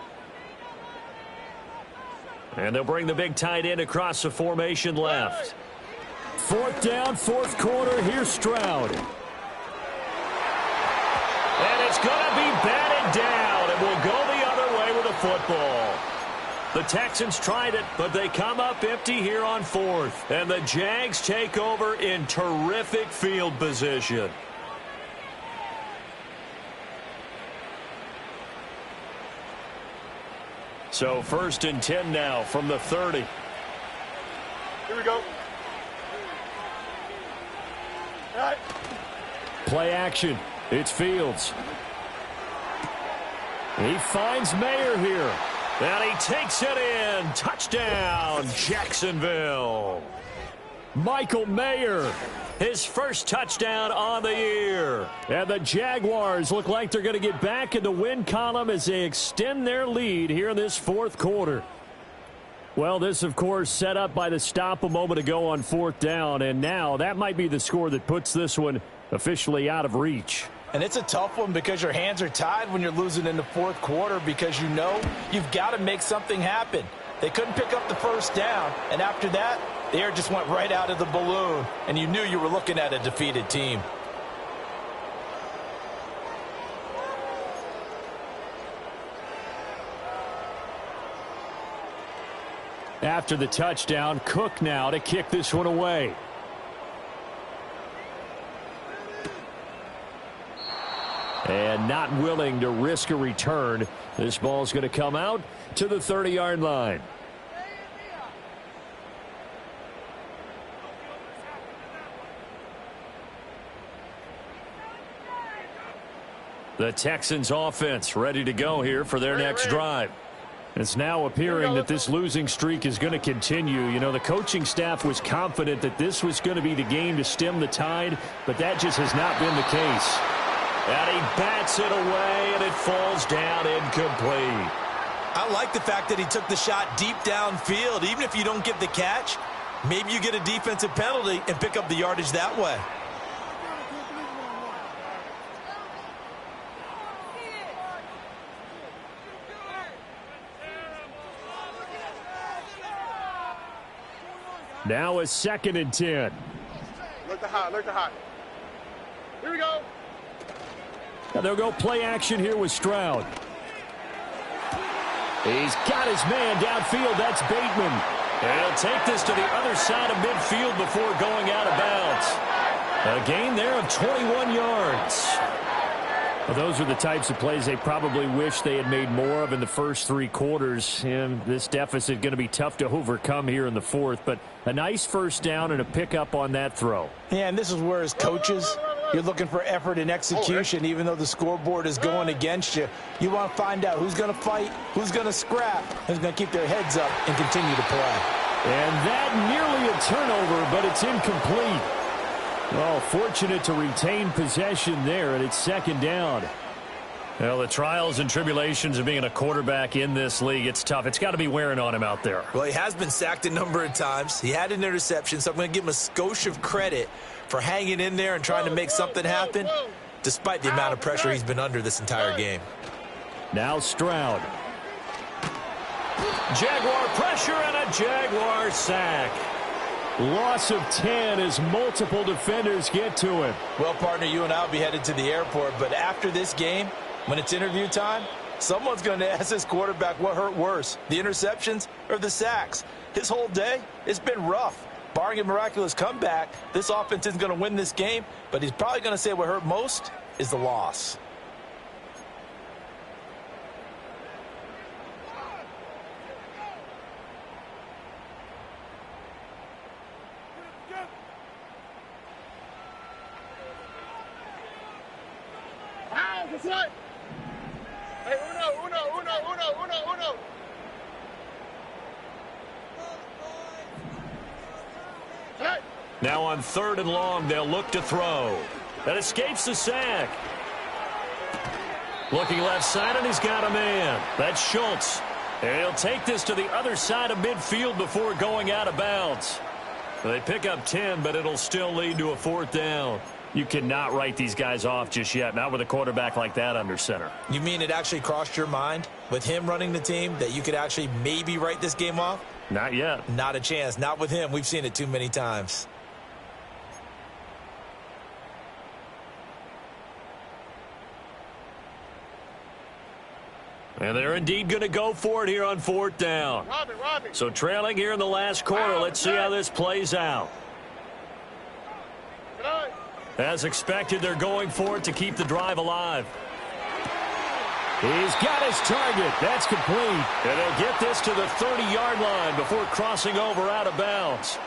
And they'll bring the big tight end across the formation left. 4th down, 4th quarter. Here's Stroud. And it's going to be batted down, and will go the other way with the football. The Texans tried it, but they come up empty here on 4th. And the Jags take over in terrific field position. So 1st and 10 now from the 30. Here we go. All right. Play action. It's Fields. He finds Mayer here. And he takes it in. Touchdown, Jacksonville. Michael Mayer. His first touchdown on the year. And the Jaguars look like they're going to get back in the win column as they extend their lead here in this 4th quarter. Well, this, of course, set up by the stop a moment ago on 4th down. And now that might be the score that puts this one officially out of reach. And it's a tough one because your hands are tied when you're losing in the 4th quarter because you know you've got to make something happen. They couldn't pick up the 1st down, and after that, the air just went right out of the balloon, and you knew you were looking at a defeated team. After the touchdown, Cook now to kick this one away. And not willing to risk a return. This ball's going to come out to the 30-yard line. The Texans offense ready to go here for their next drive. It's now appearing that this losing streak is going to continue. You know, the coaching staff was confident that this was going to be the game to stem the tide, but that just has not been the case. And he bats it away, and it falls down incomplete. I like the fact that he took the shot deep downfield. Even if you don't get the catch, maybe you get a defensive penalty and pick up the yardage that way. Now a 2nd and 10. Look the hot, look the hot. Here we go. And they'll go play action here with Stroud. He's got his man downfield. That's Bateman. And he'll take this to the other side of midfield before going out of bounds. A gain there of 21 yards. Well, those are the types of plays they probably wish they had made more of in the first 3 quarters. And this deficit going to be tough to overcome here in the 4th. But a nice 1st down and a pickup on that throw. Yeah, and this is where as coaches, you're looking for effort and execution. Even though the scoreboard is going against you, you want to find out who's going to fight, who's going to scrap, who's going to keep their heads up and continue to play. And that nearly a turnover, but it's incomplete. Well, fortunate to retain possession there, and it's 2nd down. Well, the trials and tribulations of being a quarterback in this league, it's tough. It's got to be wearing on him out there. Well, he has been sacked a number of times. He had an interception, so I'm going to give him a skosh of credit for hanging in there and trying to make something happen, despite the amount of pressure he's been under this entire game. Now Stroud. Jaguar pressure and a Jaguar sack. Loss of 10 as multiple defenders get to him. Well, partner, you and I will be headed to the airport, but after this game, when it's interview time, someone's going to ask this quarterback what hurt worse, the interceptions or the sacks. His whole day, it's been rough. Barring a miraculous comeback, this offense isn't going to win this game, but he's probably going to say what hurt most is the loss. this way. Hey, uno. Hey. Now on 3rd and long, they'll look to throw. That escapes the sack. Looking left side, and he's got a man. That's Schultz. And he'll take this to the other side of midfield before going out of bounds. They pick up 10, but it'll still lead to a 4th down. You cannot write these guys off just yet, not with a quarterback like that under center. You mean it actually crossed your mind with him running the team that you could actually maybe write this game off? Not yet. Not a chance. Not with him. We've seen it too many times. And they're indeed going to go for it here on 4th down. Robbie. So trailing here in the last quarter. Let's see how this plays out. As expected, they're going for it to keep the drive alive. He's got his target. That's complete. And they'll get this to the 30-yard line before crossing over out of bounds.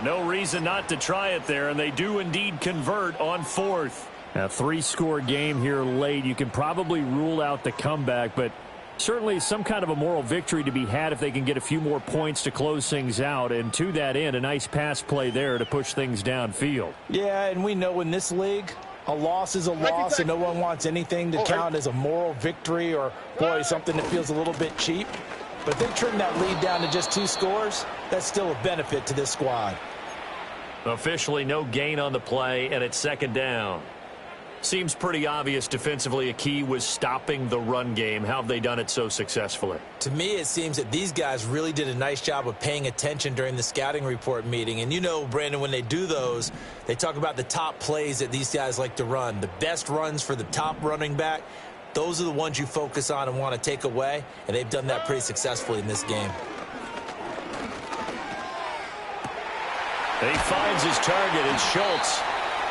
No reason not to try it there, and they do indeed convert on 4th. A 3-score game here late. You can probably rule out the comeback, but certainly some kind of a moral victory to be had if they can get a few more points to close things out. And to that end, a nice pass play there to push things downfield. Yeah, and we know in this league, a loss is a loss, and no one wants anything to count as a moral victory or, boy, something that feels a little bit cheap. But if they trim that lead down to just 2 scores, that's still a benefit to this squad. Officially no gain on the play, and it's 2nd down. Seems pretty obvious defensively a key was stopping the run game. How have they done it so successfully? To me, it seems that these guys really did a nice job of paying attention during the scouting report meeting. And you know, Brandon, when they do those, they talk about the top plays that these guys like to run. The best runs for the top running back, those are the ones you focus on and want to take away. And they've done that pretty successfully in this game. He finds his target. It's Schultz.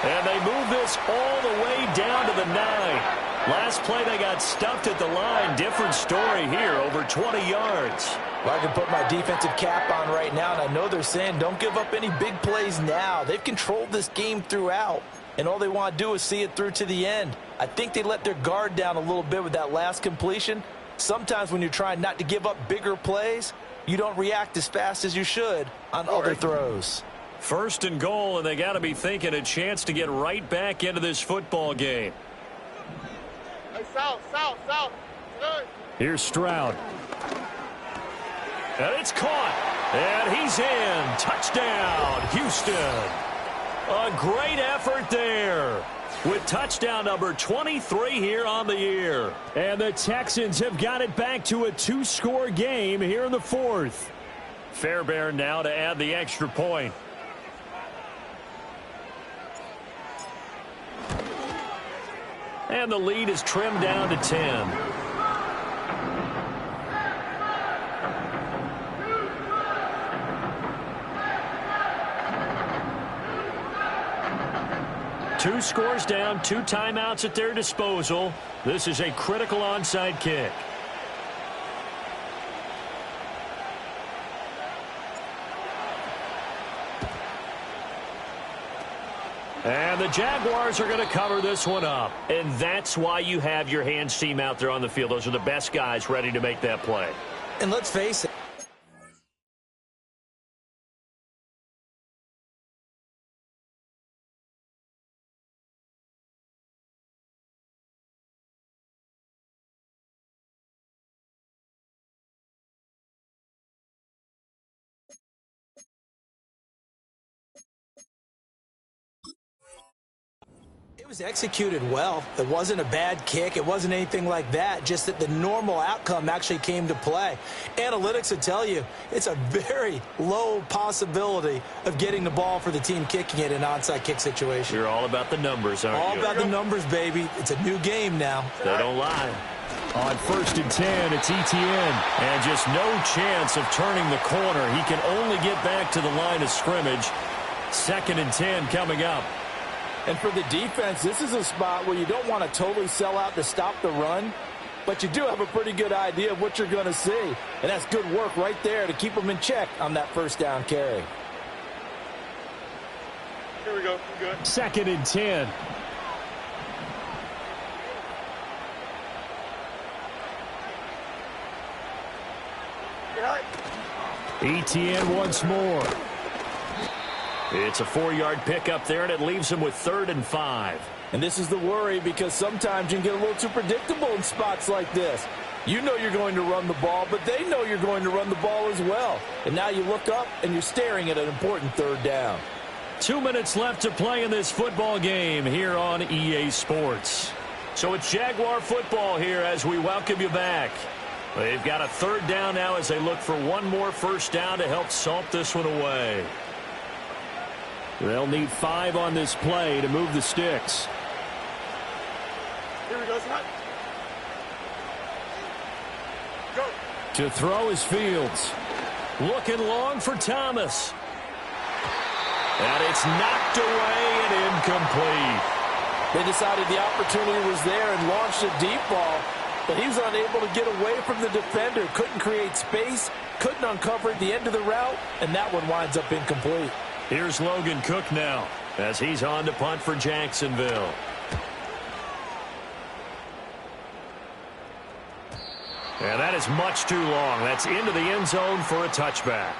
And they move this all the way down to the 9. Last play, they got stuffed at the line. Different story here, over 20 yards. Well, I can put my defensive cap on right now, and I know they're saying don't give up any big plays now. They've controlled this game throughout, and all they want to do is see it through to the end. I think they let their guard down a little bit with that last completion. Sometimes when you're trying not to give up bigger plays, you don't react as fast as you should on other throws. 1st and goal, and they got to be thinking a chance to get right back into this football game. Hey, south. Good. Here's Stroud. And it's caught. And he's in. Touchdown, Houston. A great effort there. With touchdown number 23 here on the year. And the Texans have got it back to a 2-score game here in the 4th. Fairbairn now to add the extra point. And the lead is trimmed down to 10. Two scores down, 2 timeouts at their disposal. This is a critical onside kick. And the Jaguars are going to cover this one up. And that's why you have your hands team out there on the field. Those are the best guys ready to make that play. And let's face it. It was executed well. It wasn't a bad kick. It wasn't anything like that. Just that the normal outcome actually came to play. Analytics will tell you it's a very low possibility of getting the ball for the team kicking it in an onside kick situation. You're all about the numbers, aren't you? All about the numbers, baby. It's a new game now. They don't lie. On 1st and 10, it's Etienne. And just no chance of turning the corner. He can only get back to the line of scrimmage. 2nd and 10 coming up. And for the defense, this is a spot where you don't want to totally sell out to stop the run, but you do have a pretty good idea of what you're going to see. And that's good work right there to keep them in check on that 1st down carry. Here we go. Good. 2nd and 10. ETN once more. It's a 4-yard pickup there, and it leaves him with 3rd and 5. And this is the worry, because sometimes you can get a little too predictable in spots like this. You know you're going to run the ball, but they know you're going to run the ball as well. And now you look up, and you're staring at an important 3rd down. 2 minutes left to play in this football game here on EA Sports. So it's Jaguar football here as we welcome you back. They've got a 3rd down now as they look for one more first down to help salt this one away. They'll need 5 on this play to move the sticks. Here we go, Scott. Go. To throw is Fields. Looking long for Thomas. And it's knocked away and incomplete. They decided the opportunity was there and launched a deep ball, but he was unable to get away from the defender. Couldn't create space, couldn't uncover the end of the route, and that one winds up incomplete. Here's Logan Cook now as he's on to punt for Jacksonville. And that is much too long. That's into the end zone for a touchback.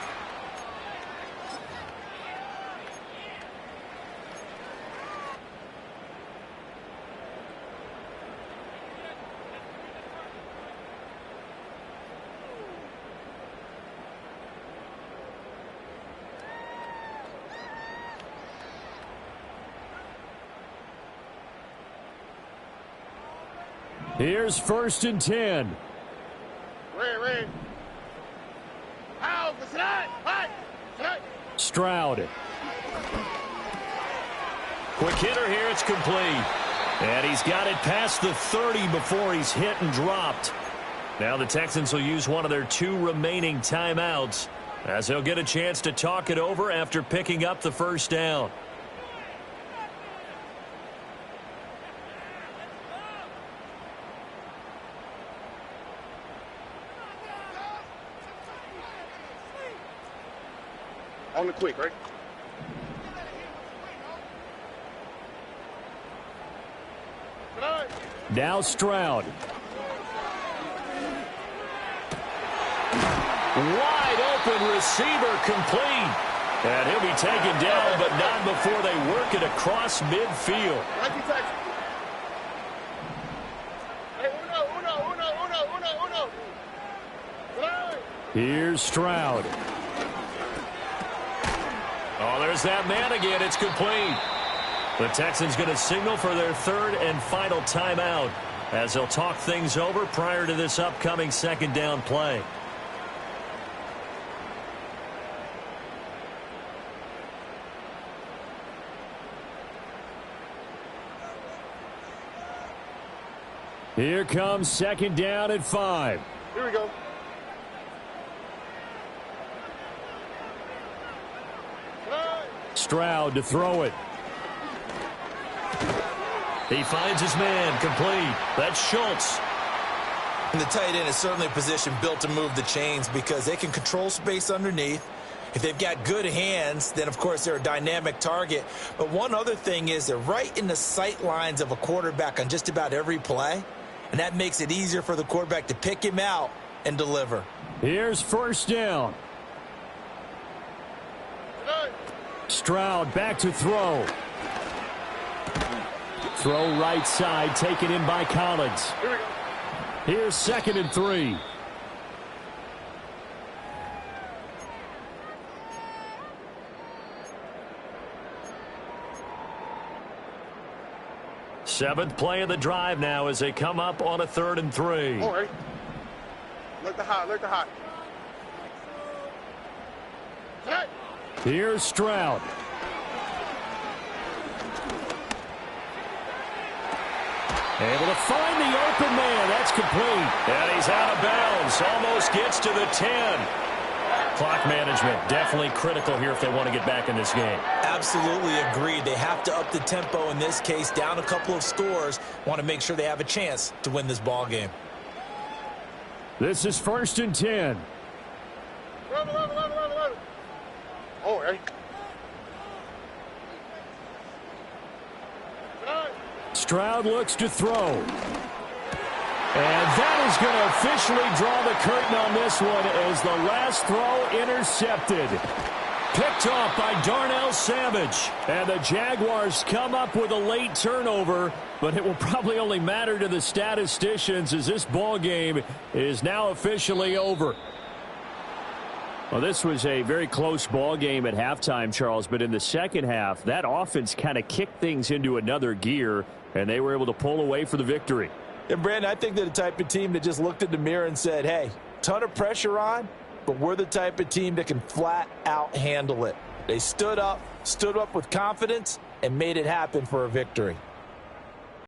Here's 1st and 10. Red. Out, Stroud. Quick hitter here. It's complete. And he's got it past the 30 before he's hit and dropped. Now the Texans will use one of their 2 remaining timeouts as they'll get a chance to talk it over after picking up the first down. On the quick, right? Now Stroud. Wide open receiver complete. And he'll be taken down, but not before they work it across midfield. Here's Stroud. Oh, there's that man again. It's complete. The Texans going to signal for their 3rd and final timeout as they'll talk things over prior to this upcoming 2nd down play. Here comes 2nd down at 5. Here we go. Stroud to throw it. He finds his man complete. That's Schultz. And the tight end is certainly a position built to move the chains because they can control space underneath. If they've got good hands, then, of course, they're a dynamic target. But one other thing is they're right in the sight lines of a quarterback on just about every play, and that makes it easier for the quarterback to pick him out and deliver. Here's 1st down. Stroud back to throw. Throw right side, taken in by Collins. Here we go. Here's 2nd and 3. Seventh play of the drive now as they come up on a 3rd and 3. All right. Look the hot. Here's Stroud. Able to find the open man. That's complete. And he's out of bounds. Almost gets to the 10. Clock management definitely critical here if they want to get back in this game. Absolutely agreed. They have to up the tempo in this case, down a couple of scores. Want to make sure they have a chance to win this ball game. This is 1st and 10. Run. All right. Stroud looks to throw. And that is going to officially draw the curtain on this one as the last throw intercepted. Picked off by Darnell Savage. And the Jaguars come up with a late turnover, but it will probably only matter to the statisticians as this ball game is now officially over. Well, this was a very close ball game at halftime, Charles, but in the second half, that offense kind of kicked things into another gear, and they were able to pull away for the victory. And, Brandon, I think they're the type of team that just looked in the mirror and said, hey, ton of pressure on, but we're the type of team that can flat out handle it. They stood up with confidence, and made it happen for a victory.